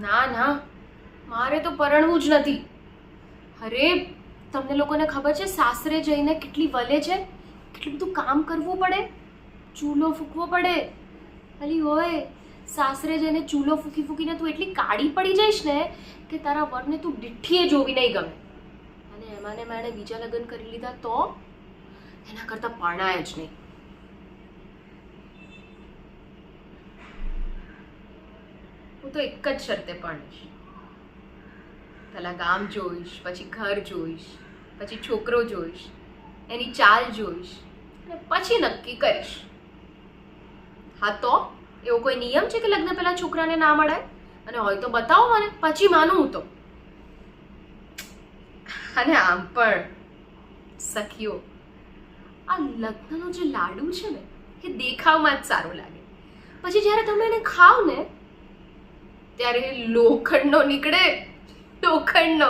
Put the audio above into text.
ના ના, મારે તો પરણવું જ નથી. અરે તમને લોકોને ખબર છે સાસરે જઈને કેટલી વલે છે, કેટલું બધું કામ કરવું પડે, ચૂલો ફૂંકવો પડે. અલી હોય, સાસરે જઈને ચૂલો ફૂંકી ફૂંકીને તું એટલી કાળી પડી જઈશ ને કે તારા વરને તું ડીઠીએ જોવી નહીં ગમે. અને એમાં ને મેણે બીજા લગ્ન કરી લીધા તો એના કરતાં પરણાય જ નહીં. હું તો એક જ શરતે પરણીશ. પહેલાં ગામ જોઈશ, પછી ઘર જોઈશ, પછી છોકરો જોઈશ, એની ચાલ જોઈશ અને પછી નક્કી કરીશ. હા તો એવો કોઈ નિયમ છે કે લગ્ન પહેલા છોકરાને ના મળાય? અને હોય તો બતાવો મને, પછી માનું હું તો. અને આમ પણ સખીઓ, આ લગ્નનો જે લાડુ છે ને એ દેખાવમાં જ સારો લાગે, પછી જ્યારે તમે એને ખાવ ને ત્યારે લોખંડનો નીકળે, લોખંડનો.